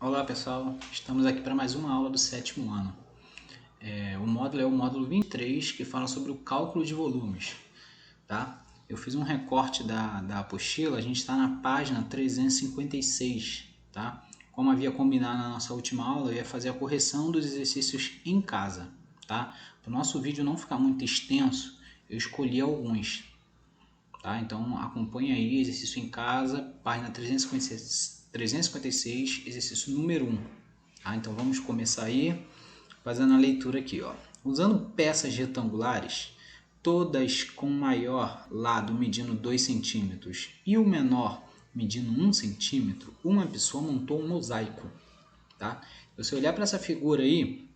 Olá pessoal, estamos aqui para mais uma aula do sétimo ano. O módulo é o módulo 23, que fala sobre o cálculo de volumes. Tá? Eu fiz um recorte da apostila, a gente está na página 356. Tá? Como havia combinado na nossa última aula, eu ia fazer a correção dos exercícios em casa. Tá? Para o nosso vídeo não ficar muito extenso, eu escolhi alguns. Tá? Então acompanhe aí, exercício em casa, página 356, exercício número 1. Tá? Então vamos começar aí fazendo a leitura aqui. Ó. Usando peças retangulares, todas com o maior lado medindo 2 centímetros e o menor medindo 1 centímetro, uma pessoa montou um mosaico. Tá? Se você olhar para essa figura aí,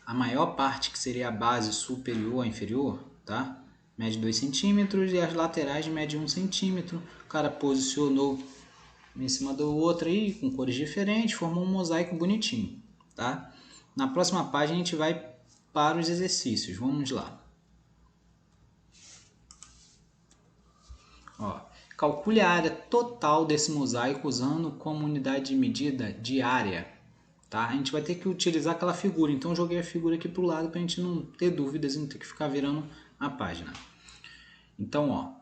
a maior parte, que seria a base superior a inferior, tá? Mede 2 centímetros e as laterais medem 1 centímetro. O cara posicionou em cima do outro aí, com cores diferentes, formou um mosaico bonitinho. Tá? Na próxima página a gente vai para os exercícios. Vamos lá. Ó, calcule a área total desse mosaico usando como unidade de medida diária. Tá? A gente vai ter que utilizar aquela figura, então eu joguei a figura aqui para o lado para a gente não ter dúvidas e não ter que ficar virando a página. Então, ó,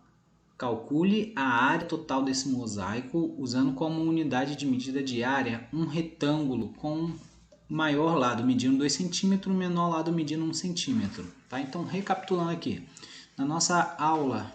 calcule a área total desse mosaico usando como unidade de medida diária um retângulo com maior lado medindo 2 cm, menor lado medindo 1 cm. Tá? Então, recapitulando aqui, na nossa aula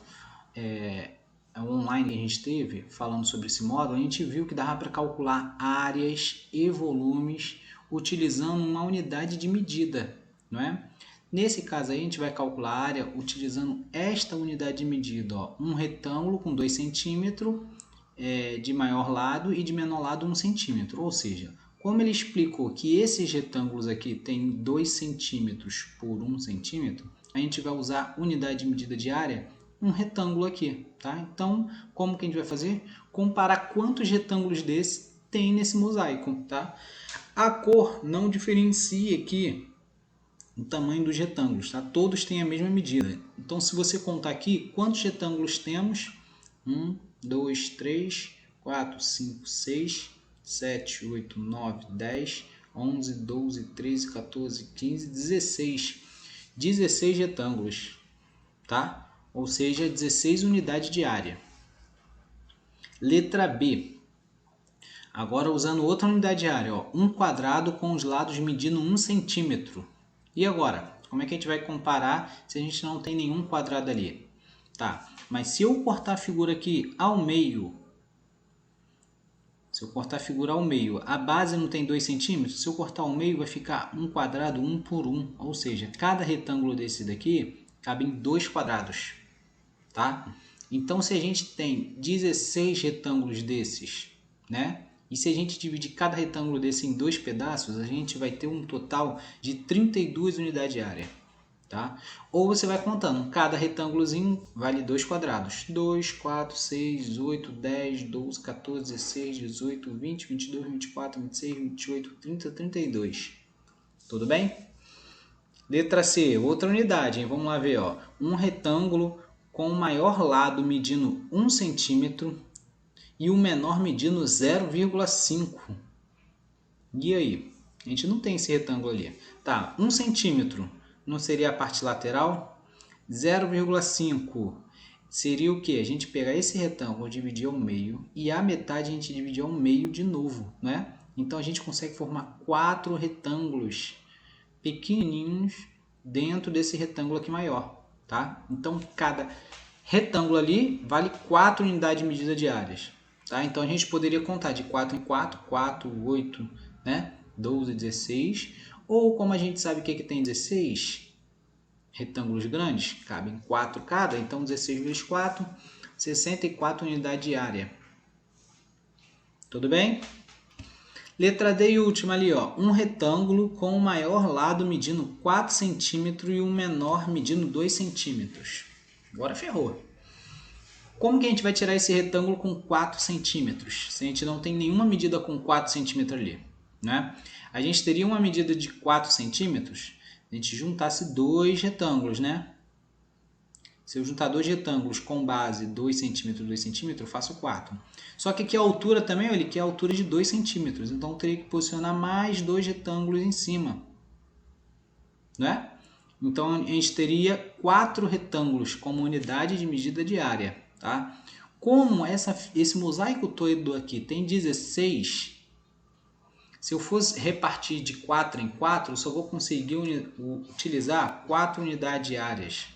online que a gente teve, falando sobre esse módulo, a gente viu que dava para calcular áreas e volumes utilizando uma unidade de medida, não é? Nesse caso aí, a gente vai calcular a área utilizando esta unidade de medida, ó, um retângulo com 2 centímetros de maior lado e de menor lado 1 centímetro, ou seja, como ele explicou que esses retângulos aqui têm 2 centímetros por 1 centímetro, a gente vai usar unidade de medida de área, um retângulo aqui, tá? Então, como que a gente vai fazer? Comparar quantos retângulos desses tem nesse mosaico, tá? A cor não diferencia aqui o tamanho dos retângulos, tá? Todos têm a mesma medida. Então, se você contar aqui, quantos retângulos temos? 1, 2, 3, 4, 5, 6, 7, 8, 9, 10, 11, 12, 13, 14, 15, 16. 16 retângulos, tá? Ou seja, 16 unidades de área. Letra B. Agora usando outra unidade de área, ó, um quadrado com os lados medindo 1 centímetro. E agora, como é que a gente vai comparar se a gente não tem nenhum quadrado ali? Tá, mas se eu cortar a figura aqui ao meio, a base não tem 2 centímetros, se eu cortar ao meio vai ficar um quadrado 1 por 1, ou seja, cada retângulo desse daqui cabe em 2 quadrados. Tá? Então, se a gente tem 16 retângulos desses, né? E se a gente dividir cada retângulo desse em 2 pedaços, a gente vai ter um total de 32 unidades de área. Tá? Ou você vai contando, cada retângulozinho vale 2 quadrados. 2, 4, 6, 8, 10, 12, 14, 16, 18, 20, 22, 24, 26, 28, 30, 32. Tudo bem? Letra C, outra unidade, hein? Vamos lá ver. Ó. Um retângulo com o maior lado medindo 1 centímetro e o menor medindo 0,5. E aí? A gente não tem esse retângulo ali. Tá, 1 centímetro não seria a parte lateral? 0,5 seria o que? A gente pegar esse retângulo, dividir ao meio e a metade a gente dividir ao meio de novo, né? Então a gente consegue formar 4 retângulos pequenininhos dentro desse retângulo aqui maior. Tá? Então, cada retângulo ali vale 4 unidades de medida de áreas. Tá? Então, a gente poderia contar de 4 em 4, 4, 8, né? 12, 16. Ou, como a gente sabe que aqui tem 16 retângulos grandes, cabem 4 cada, então 16 vezes 4, 64 unidades de área. Tudo bem? Letra D e última ali, ó, um retângulo com o maior lado medindo 4 centímetros e o menor medindo 2 centímetros. Agora ferrou. Como que a gente vai tirar esse retângulo com 4 centímetros? Se a gente não tem nenhuma medida com 4 centímetros ali, né? A gente teria uma medida de 4 centímetros se a gente juntasse 2 retângulos, né? Se eu juntar dois retângulos com base 2 centímetros, 2 centímetros, eu faço 4. Só que aqui a altura também, olha, aqui é a altura de 2 centímetros. Então, eu teria que posicionar mais dois retângulos em cima. Né? Então, a gente teria 4 retângulos como unidade de medida de área. Tá? Como esse mosaico todo aqui tem 16, se eu fosse repartir de 4 em 4, eu só vou conseguir utilizar 4 unidades diárias.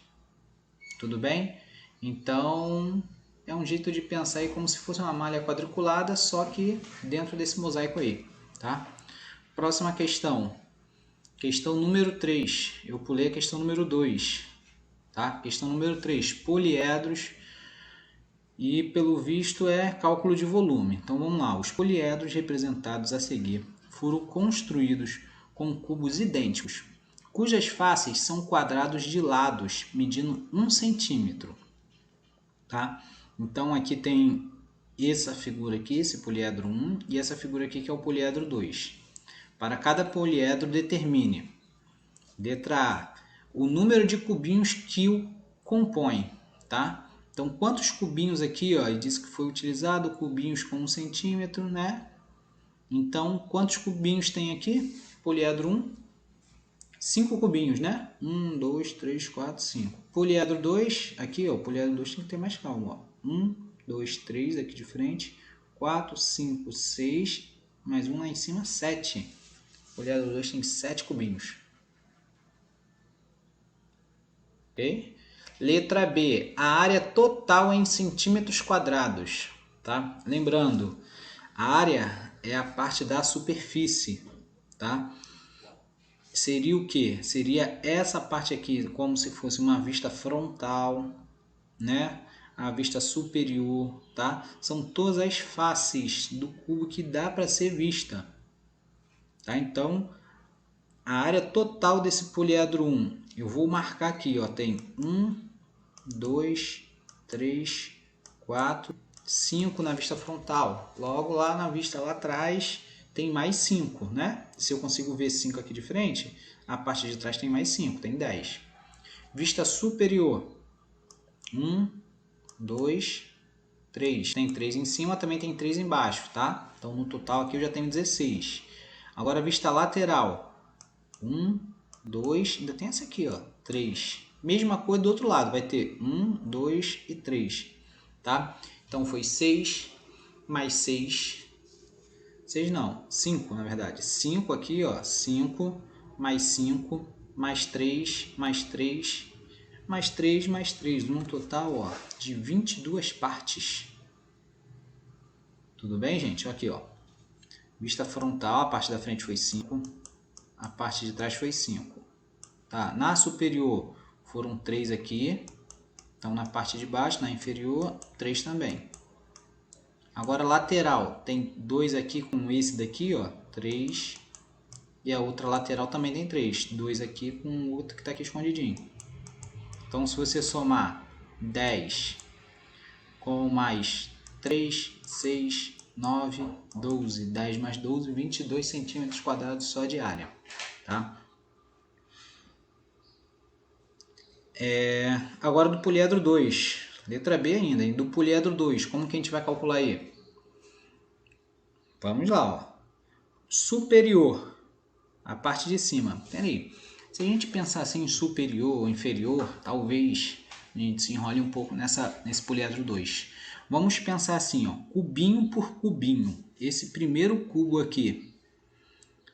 Tudo bem? Então, é um jeito de pensar aí como se fosse uma malha quadriculada, só que dentro desse mosaico aí. Tá? Próxima questão. Questão número 3. Eu pulei a questão número 2. Tá? Questão número 3. Poliedros. E, pelo visto, é cálculo de volume. Então, vamos lá. Os poliedros representados a seguir foram construídos com cubos idênticos, cujas faces são quadrados de lados, medindo 1 centímetro. Tá? Então, aqui tem essa figura aqui, esse poliedro 1, e essa figura aqui que é o poliedro 2. Para cada poliedro, determine, letra A, o número de cubinhos que o compõem. Tá? Então, quantos cubinhos aqui, ó, ele disse que foi utilizado cubinhos com 1 centímetro, né? Então, quantos cubinhos tem aqui? Poliedro 1, 5 cubinhos, né? 1, 2, 3, 4, 5. Poliedro 2, aqui, ó, poliedro 2 tem que ter mais calma, ó. 1, 2, 3 aqui de frente, 4, 5, 6, mais um lá em cima, 7. Poliedro 2 tem 7 cubinhos. Ok? Letra B, a área total em centímetros quadrados. Tá? Lembrando, a área é a parte da superfície. Tá? Seria o que? Seria essa parte aqui, como se fosse uma vista frontal, né? A vista superior, tá? São todas as faces do cubo que dá para ser vista. Tá? Então, a área total desse poliedro 1, eu vou marcar aqui, ó, tem 1, 2, 3, 4, 5 na vista frontal. Logo lá na vista lá atrás tem mais 5, né? Se eu consigo ver 5 aqui de frente, a parte de trás tem mais 5, tem 10. Vista superior, 1, 2, 3. Tem 3 em cima, também tem 3 embaixo, tá? Então no total aqui eu já tenho 16. Agora vista lateral, 1, 2, ainda tem essa aqui, ó, 3. Mesma coisa do outro lado, vai ter 1, 2 e 3, tá? Então foi 6 mais 6. 6 não, 5 na verdade. 5 aqui, ó, 5 mais 5 mais 3 mais 3 mais 3 mais 3, num total, ó, de 22 partes. Tudo bem, gente? Aqui, ó. Vista frontal, a parte da frente foi 5, a parte de trás foi 5. Tá? Na superior foram 3 aqui. Então, na parte de baixo, na inferior, 3 também. Agora, lateral, tem 2 aqui com esse daqui, ó, 3. E a outra lateral também tem 3. 2 aqui com o outro que está aqui escondidinho. Então, se você somar 10 com mais 3, 6, 9, 12. 10 mais 12, 22 centímetros quadrados só de área. Tá? Agora do poliedro 2. Letra B ainda, hein? Do poliedro 2. Como que a gente vai calcular aí? Vamos lá, ó. Superior. A parte de cima. Pera aí. Se a gente pensar assim em superior ou inferior, talvez a gente se enrole um pouco nesse poliedro 2. Vamos pensar assim, ó, cubinho por cubinho. Esse primeiro cubo aqui,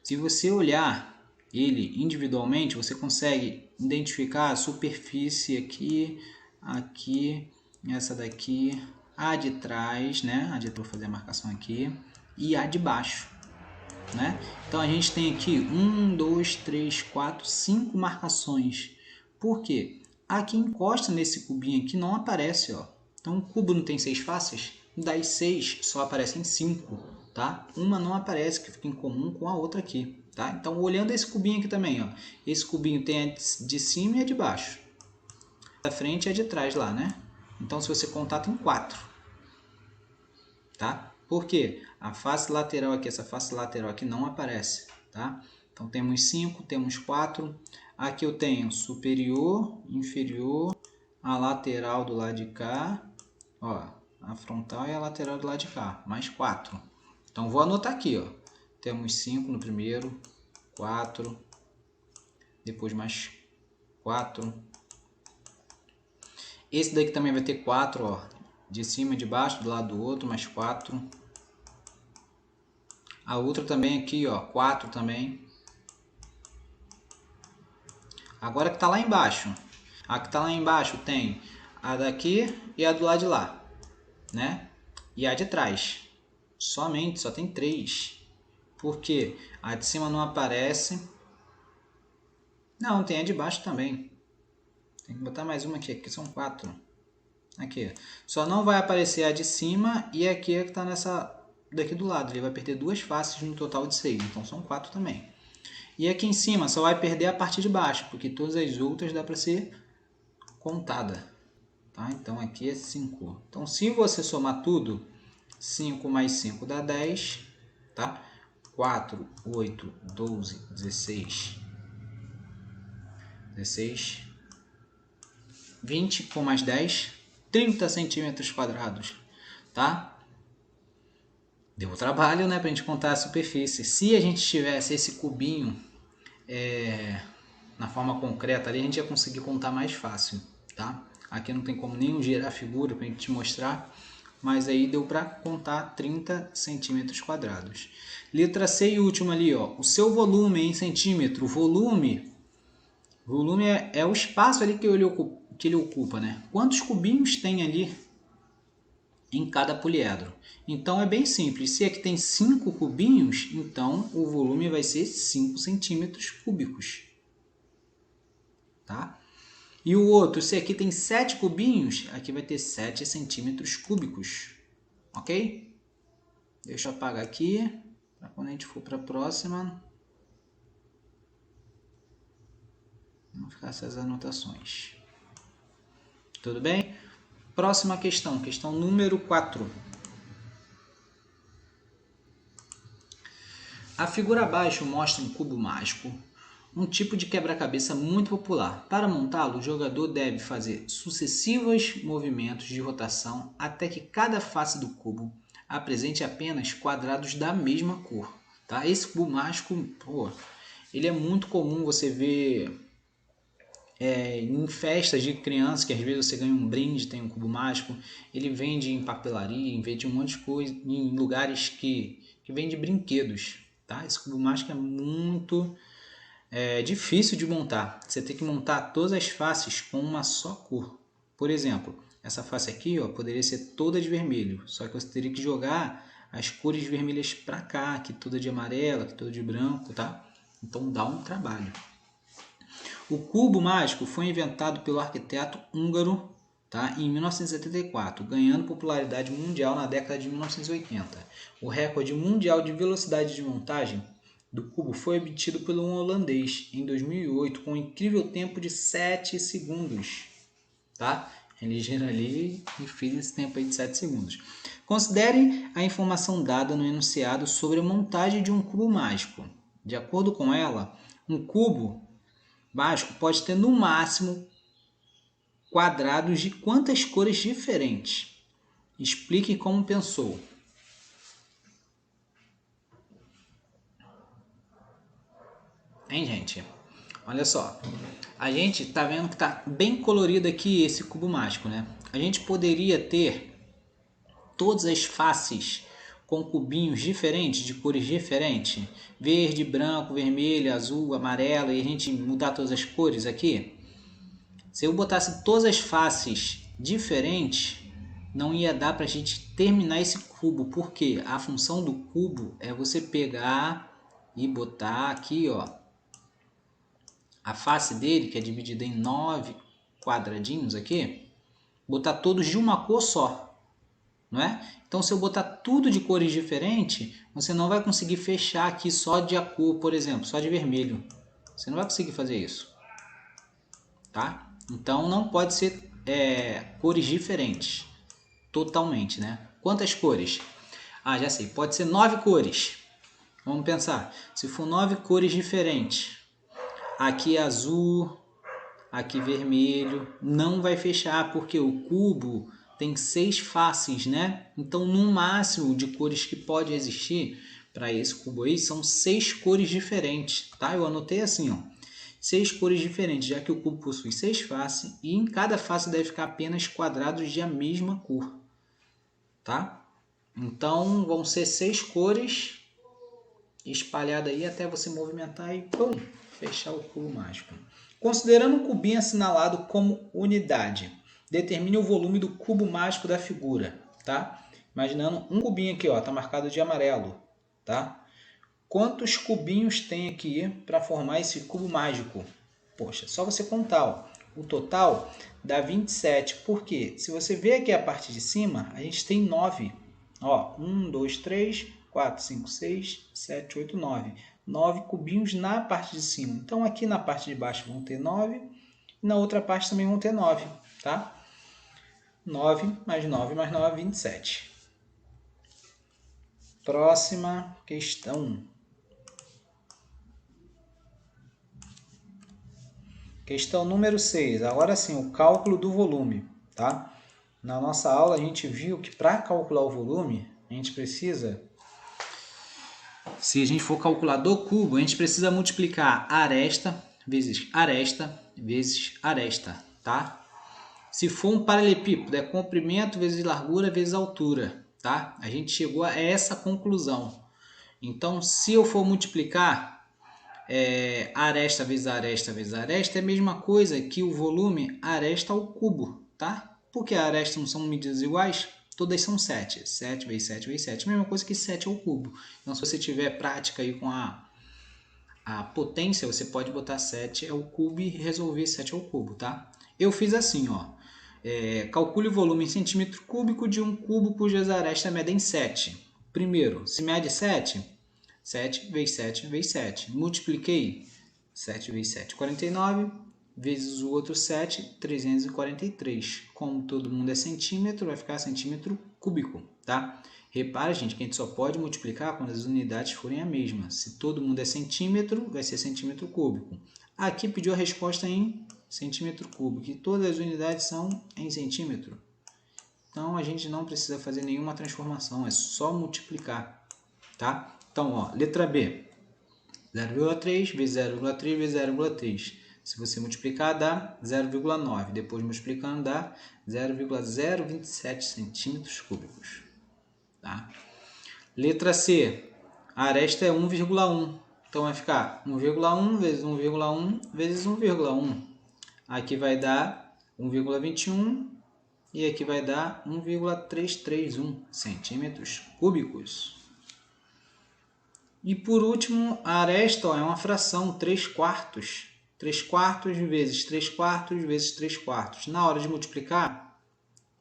se você olhar ele individualmente, você consegue identificar a superfície aqui, aqui, essa daqui, a de trás, né? Vou fazer a marcação aqui, e a de baixo. Né? Então a gente tem aqui 1, 2, 3, 4, 5 marcações. Por quê? A que encosta nesse cubinho aqui não aparece. Ó. Então o cubo não tem 6 faces? Das 6 só aparecem 5. Tá? Uma não aparece, que fica em comum com a outra aqui. Tá? Então olhando esse cubinho aqui também. Ó. Esse cubinho tem a de cima e a de baixo. A da frente e a de trás lá. Né? Então se você contar tem 4. Tá? Por quê? A face lateral aqui, essa face lateral aqui não aparece, tá? Então temos 5, temos 4. Aqui eu tenho superior, inferior, a lateral do lado de cá, ó, a frontal e a lateral do lado de cá, mais 4. Então vou anotar aqui, ó. Temos 5 no primeiro, 4, depois mais 4. Esse daqui também vai ter 4, ó, de cima e de baixo, do lado do outro, mais 4. A outra também aqui, ó, 4 também. Agora que está lá embaixo, a que está lá embaixo tem a daqui e a do lado de lá, né? E a de trás, somente, só tem 3. Porque a de cima não aparece. Não, tem a de baixo também. Tem que botar mais uma aqui, aqui são 4. Aqui, só não vai aparecer a de cima e aqui é que está nessa daqui do lado. Ele vai perder 2 faces no total de 6, então são 4 também. E aqui em cima só vai perder a parte de baixo, porque todas as outras dá para ser contada. Tá? Então aqui é 5. Então se você somar tudo, 5 mais 5 dá 10. Tá? 4, 8, 12, 16. 16. 20 com mais 10, 30 centímetros quadrados. Tá? Deu trabalho, né, para a gente contar a superfície. Se a gente tivesse esse cubinho na forma concreta ali, a gente ia conseguir contar mais fácil, tá? Aqui não tem como nem girar a figura para a gente te mostrar, mas aí deu para contar 30 centímetros quadrados. Letra C e última ali, ó, o seu volume em centímetro. Volume é o espaço ali que ele ocupa, né? Quantos cubinhos tem ali em cada poliedro? Então é bem simples. Se aqui tem 5 cubinhos, então o volume vai ser 5 centímetros cúbicos. Tá? E o outro, se aqui tem 7 cubinhos, aqui vai ter 7 centímetros cúbicos. Ok? Deixa eu apagar aqui, para quando a gente for para a próxima não ficar essas anotações. Tudo bem? Próxima questão, questão número 4. A figura abaixo mostra um cubo mágico, um tipo de quebra-cabeça muito popular. Para montá-lo, o jogador deve fazer sucessivos movimentos de rotação até que cada face do cubo apresente apenas quadrados da mesma cor. Tá? Esse cubo mágico, ele é muito comum você ver em festas de crianças, que às vezes você ganha um brinde, tem um cubo mágico. Ele vende em papelaria, vende um monte de coisa, em lugares que vende brinquedos. Tá? Esse cubo mágico é muito difícil de montar. Você tem que montar todas as faces com uma só cor. Por exemplo, essa face aqui, ó, poderia ser toda de vermelho, só que você teria que jogar as cores vermelhas para cá, aqui toda de amarelo, aqui toda de branco, tá? Então dá um trabalho. O cubo mágico foi inventado pelo arquiteto húngaro, tá, em 1974, ganhando popularidade mundial na década de 1980. O recorde mundial de velocidade de montagem do cubo foi obtido por um holandês em 2008 com um incrível tempo de 7 segundos. Tá? Ele gira ali e fez esse tempo aí de 7 segundos. Considere a informação dada no enunciado sobre a montagem de um cubo mágico. De acordo com ela, um cubo mágico pode ter no máximo quadrados de quantas cores diferentes? Explique como pensou. Hein, gente? Olha só. A gente tá vendo que tá bem colorido aqui esse cubo mágico, né? A gente poderia ter todas as faces com cubinhos diferentes, de cores diferentes. Verde, branco, vermelho, azul, amarelo. E a gente mudar todas as cores aqui. Se eu botasse todas as faces diferentes, não ia dar para a gente terminar esse cubo. Porque a função do cubo é você pegar e botar aqui, ó, a face dele, que é dividida em 9 quadradinhos aqui, botar todos de uma cor só, não é? Então, se eu botar tudo de cores diferentes, você não vai conseguir fechar aqui só de a cor, por exemplo, só de vermelho. Você não vai conseguir fazer isso, tá? Então, não pode ser cores diferentes, totalmente, né? Quantas cores? Ah, já sei, pode ser 9 cores. Vamos pensar, se for 9 cores diferentes, aqui é azul, aqui vermelho, não vai fechar porque o cubo tem 6 faces, né? Então, no máximo de cores que pode existir para esse cubo aí são 6 cores diferentes, tá? Eu anotei assim, ó, 6 cores diferentes, já que o cubo possui 6 faces e em cada face deve ficar apenas quadrados de a mesma cor, tá? Então, vão ser 6 cores espalhadas aí até você movimentar e pum, fechar o cubo mágico. Considerando o cubinho assinalado como unidade, determine o volume do cubo mágico da figura, tá? Imaginando um cubinho aqui, ó, tá marcado de amarelo, tá? Quantos cubinhos tem aqui para formar esse cubo mágico? Poxa, só você contar, ó. O total dá 27. Por quê? Se você ver aqui a parte de cima, a gente tem 9. Ó, 1, 2, 3, 4, 5, 6, 7, 8, 9. 9 cubinhos na parte de cima. Então, aqui na parte de baixo vão ter 9. E na outra parte também vão ter 9, tá? 9 mais 9 mais 9, 27. Próxima questão. Questão número 6. Agora sim, o cálculo do volume, tá? Na nossa aula a gente viu que para calcular o volume, a gente precisa... Se a gente for calcular do cubo, a gente precisa multiplicar aresta vezes aresta, tá? Se for um paralelepípedo, é comprimento vezes largura vezes altura, tá? A gente chegou a essa conclusão. Então, se eu for multiplicar aresta vezes aresta vezes aresta, é a mesma coisa que o volume aresta ao cubo, tá? Porque a aresta não são medidas iguais, todas são 7. 7 vezes 7 vezes 7, a mesma coisa que 7 ao cubo. Então, se você tiver prática aí com a potência, você pode botar 7 ao cubo e resolver 7 ao cubo, tá? Eu fiz assim, ó. Calcule o volume em centímetro cúbico de um cubo cujas arestas medem 7. Primeiro, se mede 7, 7 vezes 7 vezes 7. Multipliquei 7 vezes 7, 49, vezes o outro 7, 343. Como todo mundo é centímetro, vai ficar centímetro cúbico, tá? Repara, gente, que a gente só pode multiplicar quando as unidades forem a mesma. Se todo mundo é centímetro, vai ser centímetro cúbico. Aqui pediu a resposta em centímetro cúbico, e todas as unidades são em centímetro. Então, a gente não precisa fazer nenhuma transformação, é só multiplicar, tá? Então, ó, letra B, 0,3 vezes 0,3 vezes 0,3. Se você multiplicar, dá 0,9. Depois, multiplicando, dá 0,027 centímetros cúbicos. Tá? Letra C, a aresta é 1,1. Então, vai ficar 1,1 vezes 1,1 vezes 1,1. Aqui vai dar 1,21 e aqui vai dar 1,331 centímetros cúbicos. E por último, a aresta é uma fração, 3 quartos. 3 quartos vezes 3 quartos vezes 3 quartos. Na hora de multiplicar,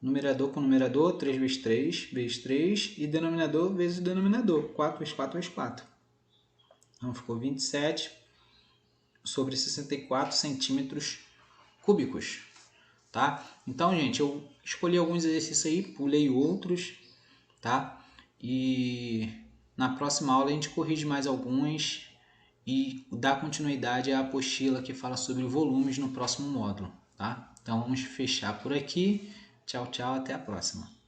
numerador com numerador, 3 vezes 3 vezes 3, e denominador vezes denominador, 4 vezes 4 vezes 4. Então, ficou 27 sobre 64 centímetros cúbicos. Tá? Então, gente, eu escolhi alguns exercícios aí, pulei outros, tá? E na próxima aula a gente corrige mais alguns e dá continuidade à apostila que fala sobre volumes no próximo módulo, tá? Então vamos fechar por aqui. Tchau, tchau, até a próxima.